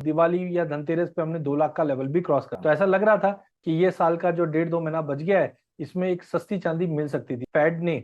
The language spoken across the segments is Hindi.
दिवाली या धनतेरस पे हमने 2 लाख का लेवल भी क्रॉस कर, तो ऐसा लग रहा था कि ये साल का जो 1.5-2 महीना बच गया है, इसमें एक सस्ती चांदी मिल सकती थी। फेड ने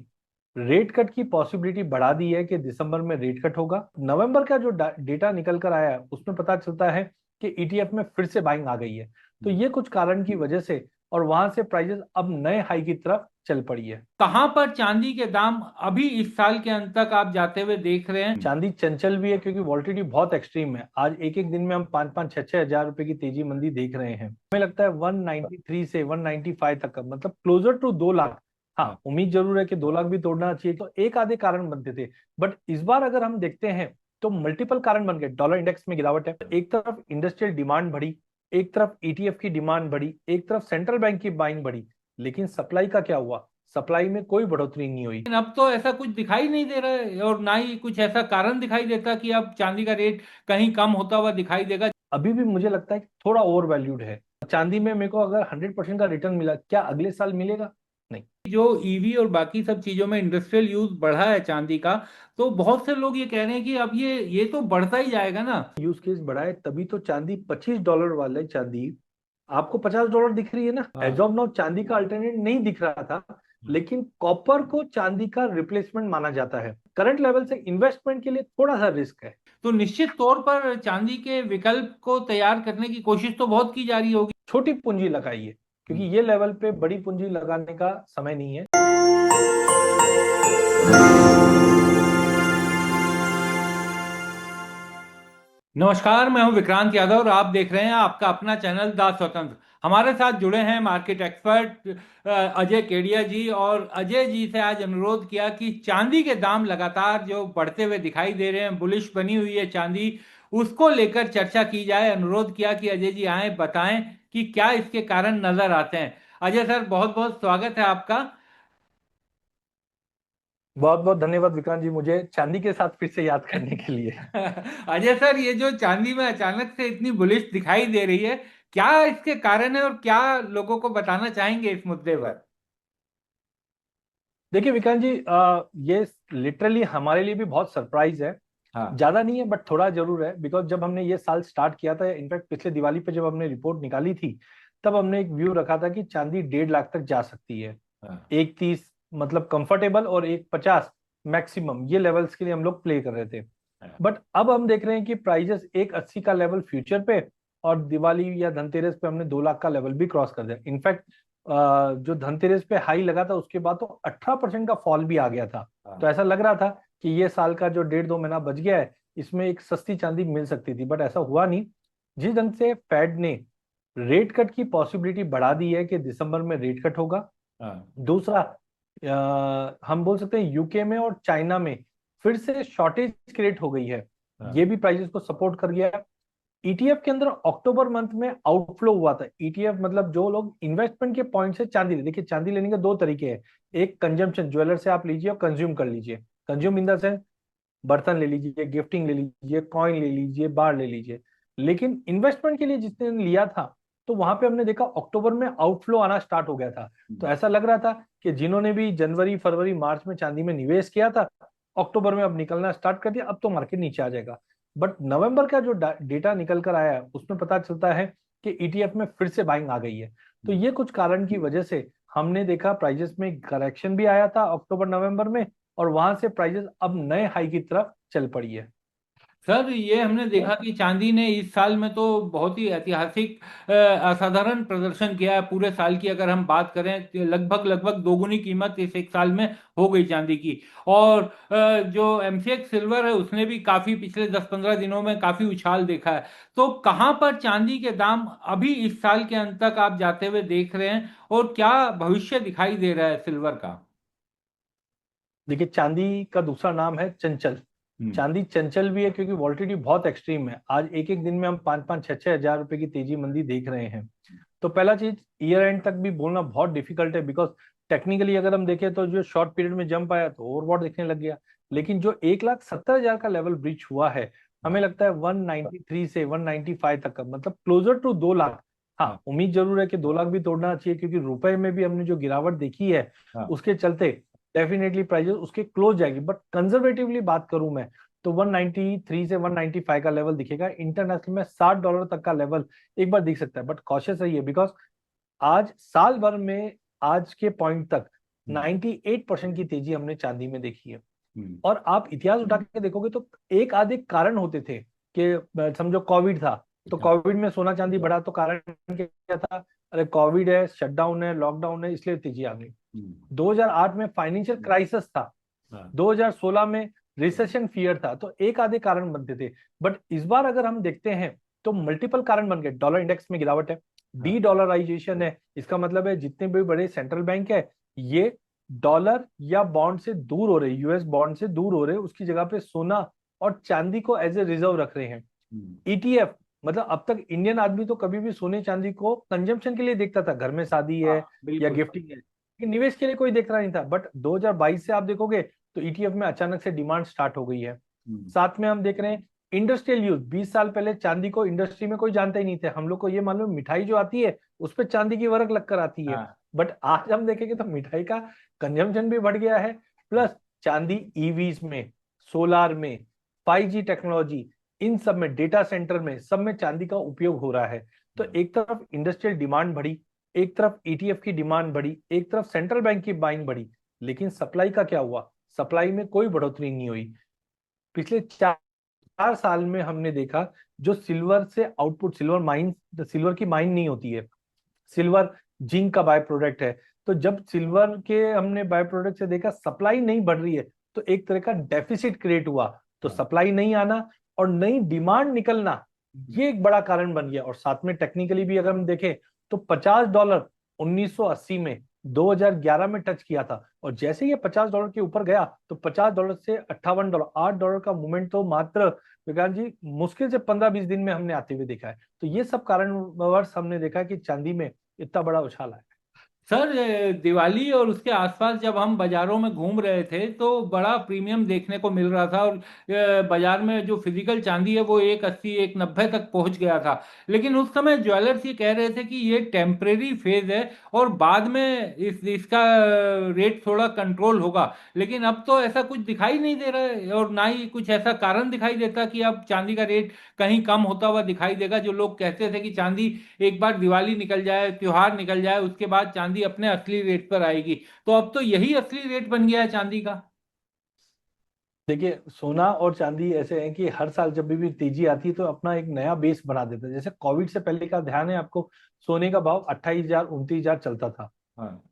रेट कट की पॉसिबिलिटी बढ़ा दी है कि दिसंबर में रेट कट होगा। नवंबर का जो डेटा निकल कर आया है उसमें पता चलता है कि ईटीएफ में फिर से बाइंग आ गई है। तो ये कुछ कारण की वजह से और वहां से प्राइसेस अब नए हाई की तरफ चल पड़ी है। कहां पर चांदी के दाम अभी इस साल के अंत तक आप जाते हुए देख रहे हैं? चांदी चंचल भी है क्योंकि वॉल्टिलिटी बहुत एक्सट्रीम है। आज एक एक दिन में हम 5-5 6-6 हजार रुपए की तेजी मंदी देख रहे हैं। हमें लगता है 193 से 195 तक का, मतलब क्लोजर टू 2 लाख। हाँ, उम्मीद जरूर है कि 2 लाख भी तोड़ना चाहिए। तो एक आधे कारण बनते थे, बट इस बार अगर हम देखते हैं तो मल्टीपल कारण बन गए। डॉलर इंडेक्स में गिरावट है, एक तरफ इंडस्ट्रियल डिमांड बढ़ी, एक तरफ ईटीएफ की डिमांड बढ़ी, एक तरफ सेंट्रल बैंक की बाइंग बढ़ी। लेकिन सप्लाई का क्या हुआ? सप्लाई में कोई बढ़ोतरी नहीं हुई। लेकिन अब तो ऐसा कुछ दिखाई नहीं दे रहा है और ना ही कुछ ऐसा कारण दिखाई देता कि अब चांदी का रेट कहीं कम होता हुआ दिखाई देगा। अभी भी मुझे लगता है कि थोड़ा ओवर वैल्यूड है। चांदी में मेरे को अगर 100% का रिटर्न मिला, क्या अगले साल मिलेगा? नहीं। जो ईवी और बाकी सब चीजों में इंडस्ट्रियल यूज बढ़ा है चांदी का, तो बहुत से लोग ये कह रहे हैं कि अब ये तो बढ़ता ही जाएगा ना। यूज केस बढ़ा है तभी तो चांदी $25 वाले चांदी आपको $50 दिख रही है ना। एज हाँ। ऑफ नाउ चांदी का अल्टरनेट नहीं दिख रहा था, लेकिन कॉपर को चांदी का रिप्लेसमेंट माना जाता है। करंट लेवल से इन्वेस्टमेंट के लिए थोड़ा सा रिस्क है। तो निश्चित तौर पर चांदी के विकल्प को तैयार करने की कोशिश तो बहुत की जा रही होगी। छोटी पूंजी लगाइए, क्योंकि ये लेवल पे बड़ी पूंजी लगाने का समय नहीं है। नमस्कार, मैं हूं विक्रांत यादव और आप देख रहे हैं आपका अपना चैनल द स्वतंत्र। हमारे साथ जुड़े हैं मार्केट एक्सपर्ट अजय केडिया जी। और अजय जी से आज अनुरोध किया कि चांदी के दाम लगातार जो बढ़ते हुए दिखाई दे रहे हैं, बुलिश बनी हुई है चांदी, उसको लेकर चर्चा की जाए। अनुरोध किया कि अजय जी आए, बताएं कि क्या इसके कारण नजर आते हैं। अजय सर, बहुत बहुत स्वागत है आपका। बहुत बहुत धन्यवाद विक्रांत जी, मुझे चांदी के साथ फिर से याद करने के लिए। अजय सर, ये जो चांदी में अचानक से इतनी बुलिश दिखाई दे रही है, क्या इसके कारण है और क्या लोगों को बताना चाहेंगे इस मुद्दे पर? देखिए विक्रांत जी, ये लिटरली हमारे लिए भी बहुत सरप्राइज है। हाँ। ज्यादा नहीं है बट थोड़ा जरूर है, बिकॉज जब हमने ये साल स्टार्ट किया था, इनफैक्ट पिछले दिवाली पे जब हमने रिपोर्ट निकाली थी, तब हमने एक व्यू रखा था कि चांदी 1.5 लाख तक जा सकती है। हाँ। 1.30 मतलब कंफर्टेबल, और 1.50 मैक्सिमम, ये लेवल्स के लिए हम लोग प्ले कर रहे थे। हाँ। बट अब हम देख रहे हैं कि प्राइजेस 1.80 का लेवल फ्यूचर पे, और दिवाली या धनतेरस पे हमने 2 लाख का लेवल भी क्रॉस कर दिया। इनफैक्ट जो धनतेरस पे हाई लगा था उसके बाद तो 18% का फॉल भी आ गया था। तो हाँ। ऐसा लग रहा था कि ये साल का जो 1.5-2 महीना बच गया है, इसमें एक सस्ती चांदी मिल सकती थी, बट ऐसा हुआ नहीं। जिस ढंग से फेड ने रेट कट की पॉसिबिलिटी बढ़ा दी है कि दिसंबर में रेट कट होगा। हाँ। दूसरा, हम बोल सकते हैं यूके में और चाइना में फिर से शॉर्टेज क्रिएट हो गई है। हाँ। ये भी प्राइसेस को सपोर्ट कर गया है। ईटीएफ के अंदर अक्टूबर मंथ में आउटफ्लो हुआ था। ईटीएफ मतलब जो लोग इन्वेस्टमेंट के पॉइंट से चांदी ले, देखिए चांदी लेने के दो तरीके हैं। एक कंजम्पशन, ज्वेलर से आप लीजिए और कंज्यूम कर लीजिए। कंज्यूम इन द सेंस बर्तन ले लीजिए, गिफ्टिंग ले लीजिए, कॉइन ले लीजिए, बार ले लीजिए। लेकिन इन्वेस्टमेंट के लिए जिसने लिया था, तो वहां पे हमने देखा अक्टूबर में आउटफ्लो आना स्टार्ट हो गया था। तो ऐसा लग रहा था कि जिन्होंने भी जनवरी फरवरी मार्च में चांदी में निवेश किया था, अक्टूबर में अब निकलना स्टार्ट कर दिया, अब तो मार्केट नीचे आ जाएगा। बट नवंबर का जो डेटा निकल कर आया है उसमें पता चलता है कि ईटीएफ में फिर से बाइंग आ गई है। तो ये कुछ कारण की वजह से हमने देखा प्राइजेस में करेक्शन भी आया था अक्टूबर नवंबर में, और वहां से प्राइजेस अब नए हाई की तरफ चल पड़ी है। सर, ये हमने देखा कि चांदी ने इस साल में तो बहुत ही ऐतिहासिक असाधारण प्रदर्शन किया है। पूरे साल की अगर हम बात करें तो लगभग लगभग दोगुनी कीमत इस एक साल में हो गई चांदी की। और जो एमसीएक्स सिल्वर है उसने भी काफी पिछले 10-15 दिनों में काफी उछाल देखा है। तो कहाँ पर चांदी के दाम अभी इस साल के अंत तक आप जाते हुए देख रहे हैं और क्या भविष्य दिखाई दे रहा है सिल्वर का? देखिए चांदी का दूसरा नाम है चंचल। हम्म। चांदी चंचल भी है क्योंकि वॉल्टिलिटी बहुत एक्सट्रीम है। आज एक एक दिन में हम 5-5 6-6 हजार रुपए की तेजी मंदी देख रहे हैं। तो पहला चीज, ईयर एंड तक भी बोलना बहुत डिफिकल्ट है, बिकॉज टेक्निकली अगर हम देखें तो जो शॉर्ट पीरियड में जंप आया तो ओवरबॉट दिखने लग गया। लेकिन जो 1,70,000 का लेवल ब्रीच हुआ है, हमें लगता है 193 से 195 तक का, मतलब क्लोजर टू 2 लाख। हाँ, उम्मीद जरूर है कि 2 लाख भी तोड़ना चाहिए, क्योंकि रुपए में भी हमने जो गिरावट देखी है हाँ। उसके चलते डेफिनेटली प्राइजेस उसके क्लोज जाएगी। बट कंजर्वेटिवली बात करूं मैं, तो 193 से 195 का लेवल दिखेगा। इंटरनेशनल में $60 तक का लेवल एक बार दिख सकता है, बट कॉशियस रहिए, बिकॉज आज साल भर में आज के पॉइंट तक 98% की तेजी हमने चांदी में देखी है। और आप इतिहास उठा के देखोगे तो एक आधे कारण होते थे कि समझो कोविड था तो कोविड में सोना चांदी बढ़ा, तो कारण क्या था? अरे कोविड है, शटडाउन है, लॉकडाउन है, इसलिए तेजी आ गई। 2008 में फाइनेंशियल क्राइसिस था, 2016 में रिसेशन फियर था, तो एक आधे कारण बनते थे। बट इस बार अगर हम देखते हैं तो मल्टीपल कारण बन गए। डॉलर इंडेक्स में गिरावट है, डी डॉलराइजेशन है, इसका मतलब है जितने भी बड़े सेंट्रल बैंक है ये डॉलर या बॉन्ड से दूर हो रहे, यूएस बॉन्ड से दूर हो रहे, उसकी जगह पे सोना और चांदी को एज ए रिजर्व रख रहे हैं। ईटीएफ, मतलब अब तक इंडियन आदमी तो कभी भी सोने चांदी को कंजम्पशन के लिए देखता था, घर में शादी है या गिफ्टिंग है, लेकिन निवेश के लिए कोई देख रहा नहीं था। बट 2022 से आप देखोगे तो ईटीएफ में अचानक से डिमांड स्टार्ट हो गई है। साथ में हम देख रहे हैं इंडस्ट्रियल यूज। 20 साल पहले चांदी को इंडस्ट्री में कोई जानता ही नहीं थे, हम लोग को ये मालूम मिठाई जो आती है उस पर चांदी की वर्क लगकर आती है। बट आज हम देखेंगे तो मिठाई का कंजम्पशन भी बढ़ गया है, प्लस चांदी ईवीज में, सोलार में, 5G टेक्नोलॉजी, इन सब में, डेटा सेंटर में, सब में चांदी का उपयोग हो रहा है। तो एक तरफ इंडस्ट्रियल डिमांड बढ़ी, एक तरफ ईटीएफ की डिमांड बढ़ी, एक तरफ सेंट्रल बैंक की बाइंग बढ़ी, लेकिन सप्लाई का क्या हुआ? सप्लाई में कोई बढ़ोतरी नहीं हुई। पिछले 4 साल में हमने देखा जो सिल्वर से आउटपुट, सिल्वर माइन, सिल्वर की माइन नहीं होती है, सिल्वर जिंक का बाय प्रोडक्ट है। तो जब सिल्वर के हमने बाय प्रोडक्ट से देखा सप्लाई नहीं बढ़ रही है तो एक तरह का डेफिसिट क्रिएट हुआ। तो सप्लाई नहीं आना और नई डिमांड निकलना, ये एक बड़ा कारण बन गया। और साथ में टेक्निकली भी अगर हम देखें तो $50 1980 में, 2011 में टच किया था, और जैसे ये $50 के ऊपर गया तो $50 से $58, $8 का मूवमेंट तो मात्र विकास जी मुश्किल से 15-20 दिन में हमने आते हुए देखा है। तो ये सब कारणवश हमने देखा है कि चांदी में इतना बड़ा उछाल आया। सर, दिवाली और उसके आसपास जब हम बाजारों में घूम रहे थे तो बड़ा प्रीमियम देखने को मिल रहा था, और बाजार में जो फिजिकल चांदी है वो 180 190 तक पहुंच गया था। लेकिन उस समय ज्वेलर्स ये कह रहे थे कि ये टेम्परेरी फेज है और बाद में इसका रेट थोड़ा कंट्रोल होगा। लेकिन अब तो ऐसा कुछ दिखाई नहीं दे रहा है, और ना ही कुछ ऐसा कारण दिखाई देता कि अब चांदी का रेट कहीं कम होता हुआ दिखाई देगा। जो लोग कहते थे कि चांदी एक बार दिवाली निकल जाए, त्योहार निकल जाए, उसके बाद चांदी अपने असली रेट पर आएगी, तो अब तो यही असली रेट बन गया है चांदी का। देखिए, सोना और चांदी ऐसे हैं कि हर साल जब भी तेजी आती है तो अपना एक नया बेस बना देता है। जैसे कोविड से पहले का ध्यान है आपको, सोने का भाव 28,000 29,000 चलता था।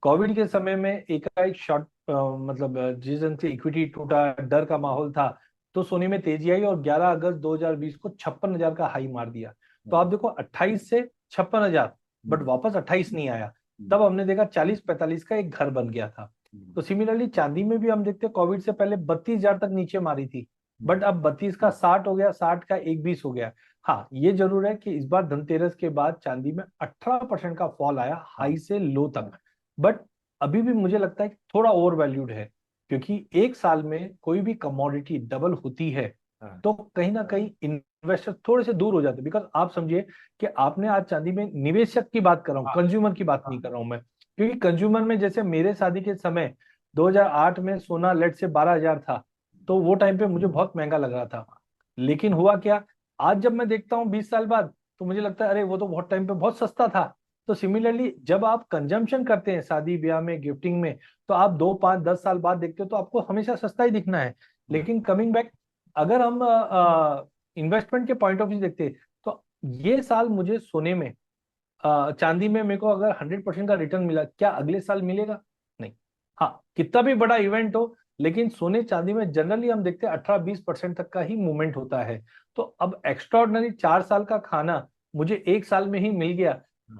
कोविड के समय में एक शॉर्ट, मतलब जिस दिन से इक्विटी टूटा, डर का माहौल था, तो सोने में तेजी आई और 11 अगस्त 2020 को 56,000 का हाई मार दिया। तो आप देखो 28 से 56,000, बट वापस 28 नहीं आया। तब हमने देखा 40-45 का एक घर बन गया था। तो सिमिलरली चांदी में भी हम देखते हैं कोविड से पहले 32,000 तक नीचे मारी थी, बट अब 32 का 60 हो गया, 60 का 120 हो गया। हाँ, ये जरूर है कि इस बार धनतेरस के बाद चांदी में 18% का फॉल आया, हाई से लो तक। बट अभी भी मुझे लगता है कि थोड़ा ओवर वैल्यूड है, क्योंकि एक साल में कोई भी कमोडिटी डबल होती है तो कहीं ना कहीं इन्वेस्टर थोड़े से दूर हो जाते हैं। बिकॉज आप समझिए कि आपने आज चांदी में, निवेशक की बात कर रहा हूँ, कंज्यूमर की बात नहीं कर रहा हूं मैं, क्योंकि कंज्यूमर में जैसे मेरे शादी के समय 2008 में सोना लेट से 12,000 था, तो वो टाइम पे मुझे बहुत महंगा लग रहा था। लेकिन हुआ क्या, आज जब मैं देखता हूँ 20 साल बाद, तो मुझे लगता है अरे वो तो बहुत टाइम पे बहुत सस्ता था। तो सिमिलरली जब आप कंजम्पशन करते हैं शादी ब्याह में, गिफ्टिंग में, तो आप 2 5 10 साल बाद देखते हो तो आपको हमेशा सस्ता ही दिखना है। लेकिन कमिंग बैक, अगर हम इन्वेस्टमेंट के पॉइंट ऑफ व्यू देखते हैं तो ये साल मुझे सोने में, चांदी में मेरे को अगर 100% का रिटर्न मिला, क्या अगले साल मिलेगा? नहीं। हाँ, कितना भी बड़ा इवेंट हो, लेकिन सोने चांदी में जनरली हम देखते हैं 18-20% तक का ही मूवमेंट होता है। तो अब एक्स्ट्रॉर्डनरी 4 साल का खाना मुझे एक साल में ही मिल गया,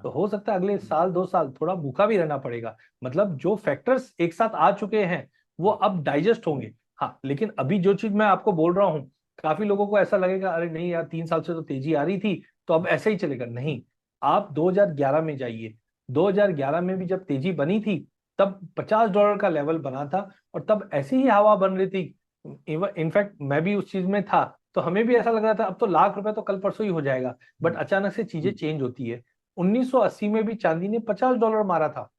तो हो सकता है अगले साल 2 साल थोड़ा भूखा भी रहना पड़ेगा। मतलब जो फैक्टर्स एक साथ आ चुके हैं वो अब डाइजेस्ट होंगे। हाँ, लेकिन अभी जो चीज मैं आपको बोल रहा हूँ, काफी लोगों को ऐसा लगेगा अरे नहीं यार, 3 साल से तो तेजी आ रही थी तो अब ऐसे ही चलेगा। नहीं, आप 2011 में जाइए, 2011 में भी जब तेजी बनी थी तब $50 का लेवल बना था, और तब ऐसी ही हवा बन रही थी। इनफैक्ट मैं भी उस चीज में था, तो हमें भी ऐसा लग रहा था अब तो ₹1,00,000 तो कल परसों ही हो जाएगा। बट अचानक से चीजें चेंज होती है। 1980 में भी चांदी ने $50 मारा था,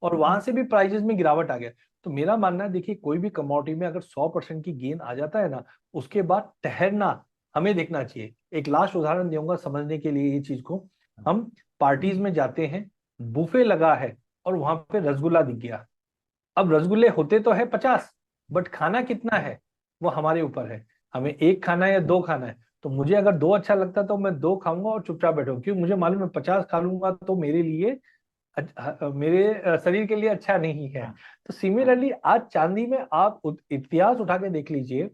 और वहां से भी प्राइजेस में गिरावट आ गया। तो मेरा मानना है, देखिए कोई भी कमोडिटी में अगर 100% की गेन आ जाता है ना, उसके बाद ठहरना हमें देखना चाहिए। एक लास्ट उदाहरण दूंगा समझने के लिए ये चीज को। हम पार्टीज में जाते हैं, बुफे लगा है और वहां पे रसगुल्ला दिख गया। अब रसगुल्ले होते तो है 50, बट खाना कितना है वो हमारे ऊपर है। हमें एक खाना है या दो खाना है। तो मुझे अगर दो अच्छा लगता है तो मैं दो खाऊंगा और चुपचाप बैठूंगा, क्योंकि मुझे मालूम है 50 खा लूंगा तो मेरे लिए मेरे शरीर के लिए अच्छा नहीं है। तो सिमिलरली आज चांदी में आप इतिहास उठा के देख लीजिए,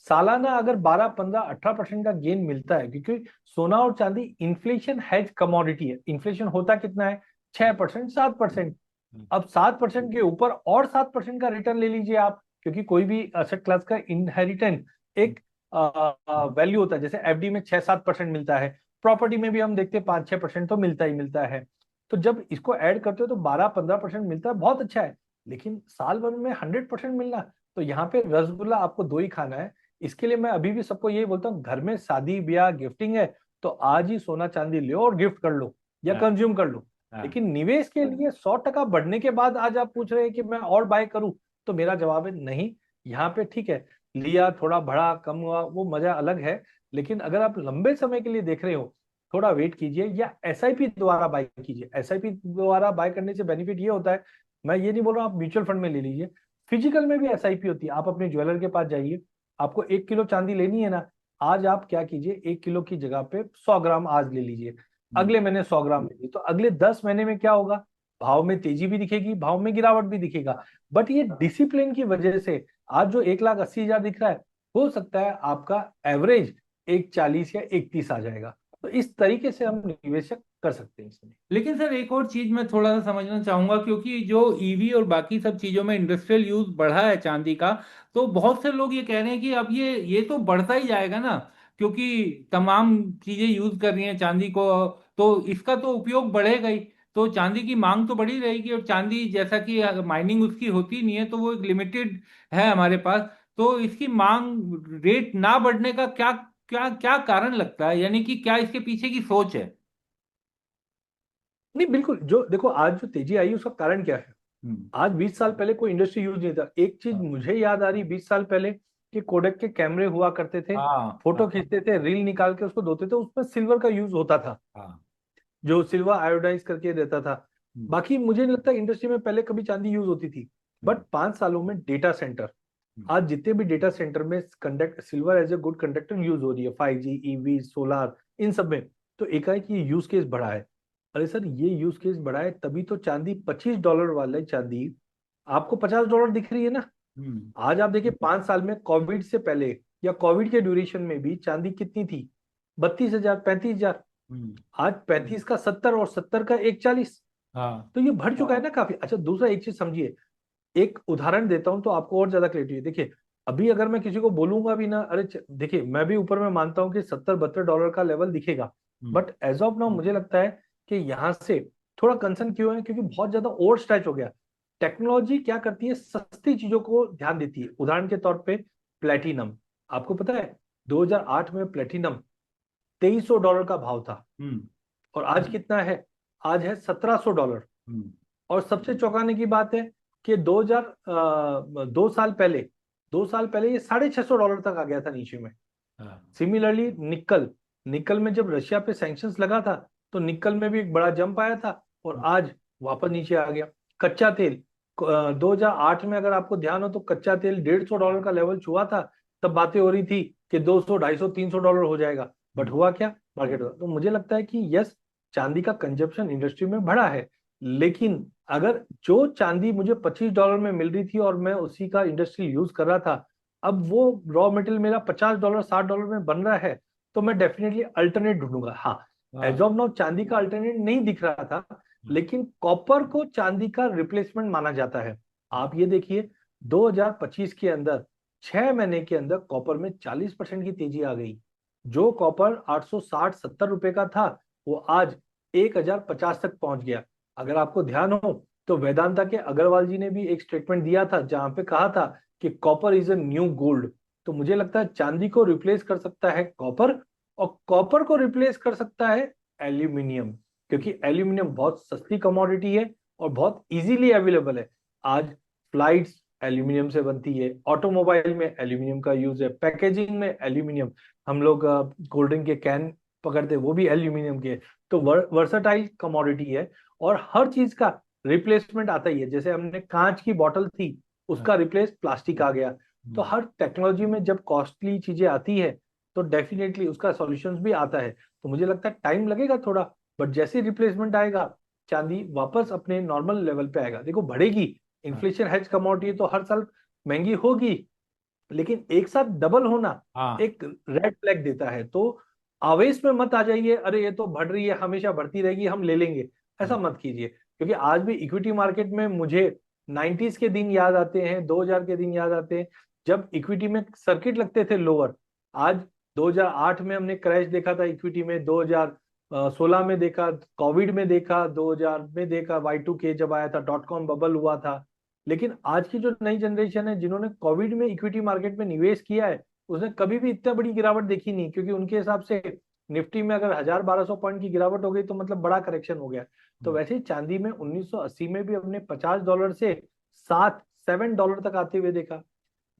सालाना अगर 12, 15, 18% का गेन मिलता है, क्योंकि सोना और चांदी इन्फ्लेशन हैज कमोडिटी है। इन्फ्लेशन होता कितना है? 6%, 7%। अब 7% के ऊपर और 7% का रिटर्न ले लीजिए आप, क्योंकि कोई भी असेट क्लास का इनहेरिटेंट एक वैल्यू होता है। जैसे एफडी में 6-7% मिलता है, प्रॉपर्टी में भी हम देखते हैं 5-6% तो मिलता ही मिलता है। तो जब इसको ऐड करते हो तो 12-15% मिलता है, बहुत अच्छा है। लेकिन साल भर में 100% मिलना, तो यहाँ पे रसगुल्ला आपको दो ही खाना है। इसके लिए मैं अभी भी सबको यही बोलता हूँ, घर में शादी ब्याह गिफ्टिंग है तो आज ही सोना चांदी लो और गिफ्ट कर लो या हाँ, कंज्यूम कर लो। हाँ, लेकिन निवेश के लिए 100% बढ़ने के बाद आज आप पूछ रहे हैं कि मैं और बाय करूं, तो मेरा जवाब है नहीं। यहाँ पे ठीक है, लिया थोड़ा बढ़ा कम हुआ वो मजा अलग है। लेकिन अगर आप लंबे समय के लिए देख रहे हो, थोड़ा वेट कीजिए या एसआईपी द्वारा बाय कीजिए। एसआईपी द्वारा बाय करने से बेनिफिट ये होता है, मैं ये नहीं बोल रहा हूँ आप म्यूचुअल फंड में ले लीजिए, फिजिकल में भी एसआईपी होती है। आप अपने ज्वेलर के पास जाइए, आपको 1 किलो चांदी लेनी है ना, आज आप क्या कीजिए, 1 किलो की जगह पे 100 ग्राम आज ले लीजिए, हम्म, अगले महीने 100 ग्राम ले ली, तो अगले 10 महीने में क्या होगा? भाव में तेजी भी दिखेगी, भाव में गिरावट भी दिखेगा। बट ये डिसिप्लिन की वजह से आज जो 1,80,000 दिख रहा है, हो सकता है आपका एवरेज 1,40 या 1,30 आ जाएगा। तो इस तरीके से हम निवेशक कर सकते हैं इसमें। लेकिन सर एक और चीज मैं थोड़ा सा समझना चाहूंगा, क्योंकि जो ईवी और बाकी सब चीजों में इंडस्ट्रियल यूज बढ़ा है चांदी का, तो बहुत से लोग ये कह रहे हैं कि अब ये तो बढ़ता ही जाएगा ना, क्योंकि तमाम चीजें यूज कर रही हैं चांदी को, तो इसका तो उपयोग बढ़ेगा ही। तो चांदी की मांग तो बढ़ी रहेगी, और चांदी जैसा कि माइनिंग उसकी होती नहीं है तो वो एक लिमिटेड है हमारे पास। तो इसकी मांग रेट ना बढ़ने का क्या क्या क्या कारण लगता है, यानी कि क्या इसके पीछे की सोच है? नहीं बिल्कुल, जो देखो आज जो तेजी आई उसका कारण क्या है? हम्म। आज 20 साल पहले कोई इंडस्ट्री यूज नहीं था। एक चीज मुझे याद आ रही 20 साल पहले, कि कोडक के कैमरे हुआ करते थे, हाँ, फोटो हाँ, खींचते थे, रील निकाल के उसको धोते थे, उसमें सिल्वर का यूज होता था, हाँ। जो सिल्वर आयोडाइज करके देता था। हम्म, बाकी मुझे नहीं लगता इंडस्ट्री में पहले कभी चांदी यूज होती थी। हम्म, बट 5 सालों में डेटा सेंटर, हम्म, आज जितने भी डेटा सेंटर में conduct silver as a good conductor use हो रही है, 5G ईवी सोलार इन सब में, तो एकाएक ये यूज केस बढ़ा है। अरे सर, ये यूज केस बढ़ा है तभी तो चांदी $25 वाले चांदी आपको $50 दिख रही है ना। हम्म, आज आप देखिए 5 साल में कोविड से पहले या कोविड के ड्यूरेशन में भी चांदी कितनी थी? 32,000, 35,000। हम्म, आज 35 का 70 और 70 का 1,40। हाँ, तो ये बढ़ चुका है ना काफी। अच्छा, दूसरा एक चीज समझिए, एक उदाहरण देता हूं तो आपको और ज्यादा क्लियरिटी है। देखिए, अभी अगर मैं किसी को बोलूंगा भी ना, अरे देखिए मैं भी ऊपर में मानता हूं कि 70-72 डॉलर का लेवल दिखेगा। हम्म, बट एज ऑफ नाउ मुझे लगता है कि यहाँ से थोड़ा कंसर्न क्यों है, क्योंकि बहुत ज्यादा ओवर स्ट्रेच हो गया। टेक्नोलॉजी क्या करती है, सस्ती चीजों को ध्यान देती है। उदाहरण के तौर पे प्लेटिनम, आपको पता है 2008 में प्लेटिनम $2,300 का भाव था, हम्म, और आज कितना है? आज है $1,700। हम्म, और सबसे चौंकाने की बात है कि 2 साल पहले 2 साल पहले ये $650 तक आ गया था नीचे में। हाँ, सिमिलरली निकल, निकल में जब रशिया पे सैंक्शंस लगा था तो निकल में भी एक बड़ा जंप आया था, और आज वापस नीचे आ गया। कच्चा तेल, 2008 में अगर आपको ध्यान हो तो कच्चा तेल $150 का लेवल छुआ था। तब बातें हो रही थी कि 200, 250, $300 हो जाएगा। बट हम्म, हुआ क्या? मार्केट हुआ। तो मुझे लगता है कि यस, चांदी का कंजप्शन इंडस्ट्री में बढ़ा है। लेकिन अगर जो चांदी मुझे $25 में मिल रही थी और मैं उसी का इंडस्ट्री यूज कर रहा था, अब वो रॉ मटेरियल मेरा $50, $60 में बन रहा है, तो मैं डेफिनेटली अल्टरनेट ढूंढूंगा। हाँ, एज हाँ, ऑफ नाउ चांदी का अल्टरनेट नहीं दिख रहा था, लेकिन कॉपर को चांदी का रिप्लेसमेंट माना जाता है। आप ये देखिए, 2025 के अंदर 6 महीने के अंदर कॉपर में 40% की तेजी आ गई। जो कॉपर 860-70 रुपए का था, वो आज 1,050 तक पहुंच गया। अगर आपको ध्यान हो तो वेदांता के अग्रवाल जी ने भी एक स्टेटमेंट दिया था जहां पे कहा था कि copper is a new gold. तो मुझे लगता है चांदी को रिप्लेस कर सकता है कॉपर, और कॉपर को रिप्लेस कर सकता है एल्यूमिनियम, क्योंकि एल्यूमिनियम बहुत सस्ती कमोडिटी है और बहुत इजीली अवेलेबल है। आज फ्लाइट्स, एल्यूमिनियम से बनती है, ऑटोमोबाइल में एल्यूमिनियम का यूज है, पैकेजिंग में एल्यूमिनियम, हम लोग कोल्ड ड्रिंक के कैन पकड़ते हैं वो भी एल्यूमिनियम के। तो वर्सटाइल कमोडिटी है, और हर चीज का रिप्लेसमेंट आता ही है। जैसे हमने कांच की बोतल थी, उसका रिप्लेस प्लास्टिक आ गया। तो हर टेक्नोलॉजी में जब कॉस्टली चीजें आती है तो डेफिनेटली उसका सॉल्यूशंस भी आता है। तो मुझे लगता है टाइम लगेगा थोड़ा, बट जैसे रिप्लेसमेंट आएगा चांदी वापस अपने नॉर्मल लेवल पे आएगा। देखो बढ़ेगी, इन्फ्लेशन हेज कमोडिटी तो हर साल महंगी होगी, लेकिन एक साथ डबल होना हाँ। एक रेड फ्लैग देता है। तो आवेश में मत आ जाइए, अरे ये तो बढ़ रही है, हमेशा बढ़ती रहेगी, हम ले लेंगे, ऐसा मत कीजिए। क्योंकि आज भी इक्विटी मार्केट में मुझे 90s के दिन याद आते हैं, 2000 के दिन याद आते हैं, जब इक्विटी में सर्किट लगते थे लोअर। आज 2008 में हमने क्रैश देखा था इक्विटी में, 2016 में देखा, कोविड में देखा, 2000 में देखा, Y2K जब आया था, डॉट कॉम बबल हुआ था। लेकिन आज की जो नई जनरेशन है जिन्होंने कोविड में इक्विटी मार्केट में निवेश किया है, उसने कभी भी इतना बड़ी गिरावट देखी नहीं, क्योंकि उनके हिसाब से निफ्टी में अगर 1000-1200 पॉइंट की गिरावट हो गई तो मतलब बड़ा करेक्शन हो गया। तो वैसे ही चांदी में 1980 में भी हमने $50 से 7 डॉलर तक आते हुए देखा।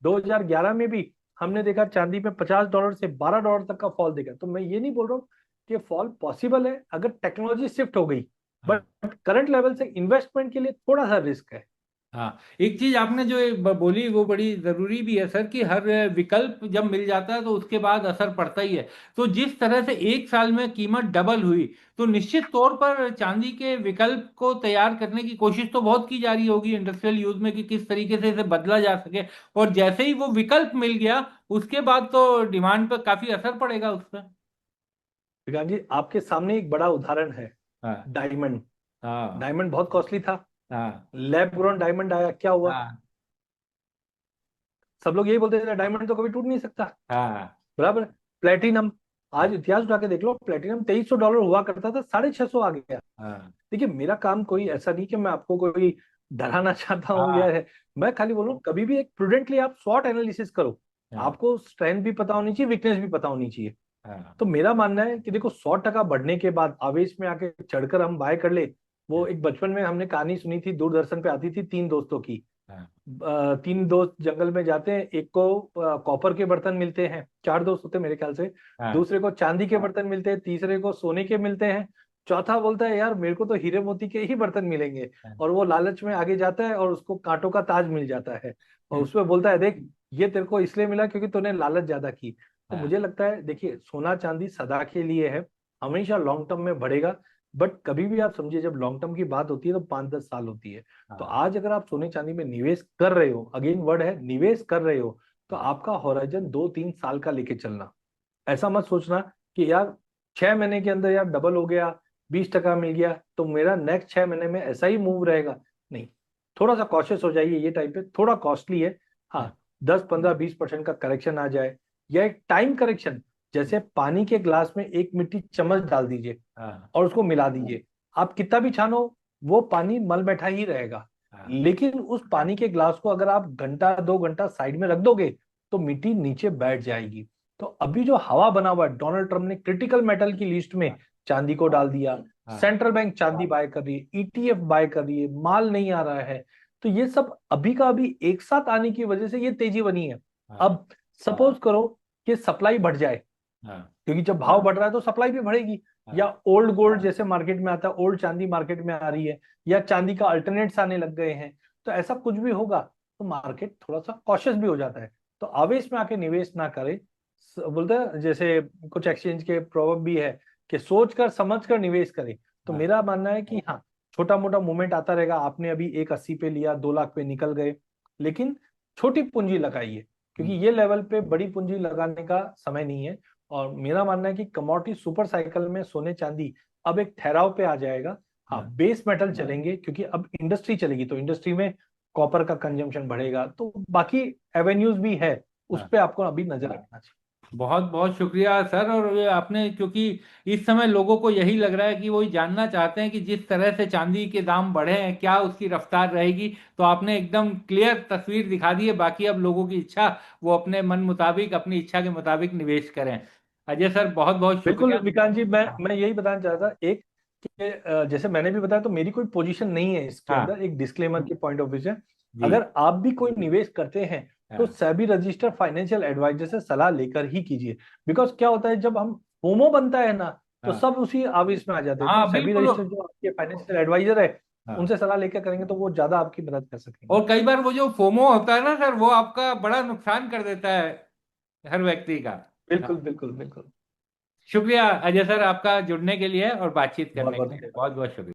2011 में भी हमने देखा चांदी में $50 से $12 तक का फॉल देखा। तो मैं ये नहीं बोल रहा हूँ कि फॉल पॉसिबल है अगर टेक्नोलॉजी शिफ्ट हो गई, हाँ। बट करंट लेवल से इन्वेस्टमेंट के लिए थोड़ा सा रिस्क है। हाँ, एक चीज आपने जो बोली वो बड़ी जरूरी भी है सर, कि हर विकल्प जब मिल जाता है तो उसके बाद असर पड़ता ही है। तो जिस तरह से एक साल में कीमत डबल हुई, तो निश्चित तौर पर चांदी के विकल्प को तैयार करने की कोशिश तो बहुत की जा रही होगी इंडस्ट्रियल यूज में, कि किस तरीके से इसे बदला जा सके। और जैसे ही वो विकल्प मिल गया, उसके बाद तो डिमांड पर काफी असर पड़ेगा उस पर। विकास जी, आपके सामने एक बड़ा उदाहरण है, हाँ। डायमंड। हाँ। डायमंड बहुत कॉस्टली था, हाँ। लैब ग्रोन डायमंड आया, क्या हुआ? हाँ। सब लोग यही बोलते थे डायमंड तो कभी टूट नहीं सकता, हाँ। बराबर। प्लेटिनम, आज इतिहास उठा के देख लो, प्लेटिनम $2300 हुआ करता था, 650 आ गया। हाँ। देखिए मेरा काम कोई ऐसा नहीं कि मैं आपको कोई डराना चाहता हूँ या हाँ। है, मैं खाली बोलूँ कभी भी एक प्रूडेंटली आप स्वॉट एनालिसिस करो। हाँ। आपको स्ट्रेंथ भी पता होनी चाहिए, वीकनेस भी पता होनी चाहिए। हाँ। तो मेरा मानना है कि देखो 100% बढ़ने के बाद आवेश में आके चढ़कर हम बाय कर ले। वो एक बचपन में हमने कहानी सुनी थी, दूरदर्शन पे आती थी, तीन दोस्तों की। हाँ। तीन दोस्त जंगल में जाते हैं, एक को कॉपर के बर्तन मिलते हैं, चार दोस्त होते हैं मेरे ख्याल से। हाँ। दूसरे को चांदी के बर्तन मिलते हैं, तीसरे को सोने के मिलते हैं, चौथा बोलता है यार मेरे को तो हीरे मोती के ही बर्तन मिलेंगे। हाँ। और वो लालच में आगे जाता है और उसको कांटों का ताज मिल जाता है, और उसमें बोलता है देख ये तेरे को इसलिए मिला क्योंकि तूने लालच ज्यादा की। तो हाँ। मुझे लगता है देखिए सोना चांदी सदा के लिए है, हमेशा लॉन्ग टर्म में बढ़ेगा। बट कभी भी आप समझिए जब लॉन्ग टर्म की बात होती है तो 5-10 साल होती है। तो हाँ। आज अगर आप सोने चांदी में निवेश कर रहे हो, अगेन वर्ड है निवेश कर रहे हो, तो आपका होराइजन 2-3 साल का लेके चलना। ऐसा मत सोचना कि यार 6 महीने के अंदर यार डबल हो गया, 20% मिल गया तो मेरा नेक्स्ट 6 महीने में ऐसा ही मूव रहेगा। नहीं, थोड़ा सा कॉशियस हो जाइए, ये टाइम पे थोड़ा कॉस्टली है। हाँ। हाँ, 10-15-20% का करेक्शन आ जाए, या एक टाइम करेक्शन, जैसे पानी के ग्लास में एक मिट्टी चम्मच डाल दीजिए हाँ। और उसको मिला दीजिए, आप कितना भी छानो वो पानी मल बैठा ही रहेगा। हाँ। लेकिन उस पानी के ग्लास को अगर आप घंटा 2 घंटा साइड में रख दोगे तो मिट्टी नीचे बैठ जाएगी। तो अभी जो हवा बना हुआ है, डोनाल्ड ट्रम्प ने क्रिटिकल मेटल की लिस्ट में चांदी को डाल दिया, हाँ। सेंट्रल बैंक चांदी बाय कर रही है, ईटीएफ बाय कर रही है, माल नहीं आ रहा है। तो ये सब अभी का अभी एक साथ आने की वजह से ये तेजी बनी है। हाँ। अब सपोज करो कि सप्लाई बढ़ जाए, हाँ। क्योंकि जब भाव बढ़ रहा है तो सप्लाई भी बढ़ेगी, या हाँ। ओल्ड गोल्ड जैसे मार्केट में आता है, ओल्ड चांदी मार्केट में आ रही है, या चांदी का अल्टरनेट्स आने लग गए हैं, तो ऐसा कुछ भी होगा तो मार्केट थोड़ा सा कॉशियस भी हो जाता है। तो आवेश में आके निवेश ना करें। बोलते हैं जैसे कुछ एक्सचेंज के प्रोवर्ब भी है कि सोच कर समझ कर निवेश करें। तो हाँ। मेरा मानना है कि हाँ, छोटा मोटा मूवमेंट आता रहेगा। आपने अभी 180 पे लिया, 2 लाख पे निकल गए, लेकिन छोटी पूंजी लगाइए, क्योंकि ये लेवल पे बड़ी पूंजी लगाने का समय नहीं है। और मेरा मानना है कि कमोडिटी सुपर साइकिल में सोने चांदी अब एक ठहराव पे आ जाएगा। हाँ, हाँ। बेस मेटल चलेंगे क्योंकि अब इंडस्ट्री चलेगी, तो इंडस्ट्री में कॉपर का कंजम्पशन बढ़ेगा, तो बाकी एवेन्यूज भी है, उस हाँ। पे आपको अभी नजर रखना चाहिए। बहुत बहुत शुक्रिया सर। और ये आपने, क्योंकि इस समय लोगों को यही लग रहा है कि वो जानना चाहते हैं कि जिस तरह से चांदी के दाम बढ़े हैं क्या उसकी रफ्तार रहेगी, तो आपने एकदम क्लियर तस्वीर दिखा दी है। बाकी अब लोगों की इच्छा, वो अपने मन मुताबिक, अपनी इच्छा के मुताबिक निवेश करें। अजय सर, बहुत बहुत बिल्कुल शुक्रिया। विकांत जी, मैं हाँ। मैं यही बताना चाहता था एक कि जैसे मैंने भी बताया तो मेरी कोई पोजीशन नहीं है इसके हाँ। अंदर, एक डिस्क्लेमर के पॉइंट ऑफ व्यू से। जी। अगर आप भी कोई निवेश करते हैं तो हाँ। सेबी रजिस्टर्ड फाइनेंशियल एडवाइजर से सलाह लेकर ही कीजिए। बिकॉज क्या होता है, जब हम फोमो बनता है ना, तो हाँ। सब उसी आवेश में आ जाते हैं। तो हाँ सेबी बिल्कुल। रजिस्टर्ड जो आपके फाइनेंशियल एडवाइजर है, हाँ। उनसे सलाह लेकर करेंगे तो वो ज्यादा आपकी मदद कर सकेंगे। और कई बार वो जो फोमो होता है ना सर, वो आपका बड़ा नुकसान कर देता है हर व्यक्ति का। हाँ। बिल्कुल बिल्कुल बिल्कुल। शुक्रिया अजय सर आपका जुड़ने के लिए और बातचीत बहुत करने बहुत के लिए, धन्यवाद। बहुत बहुत शुक्रिया।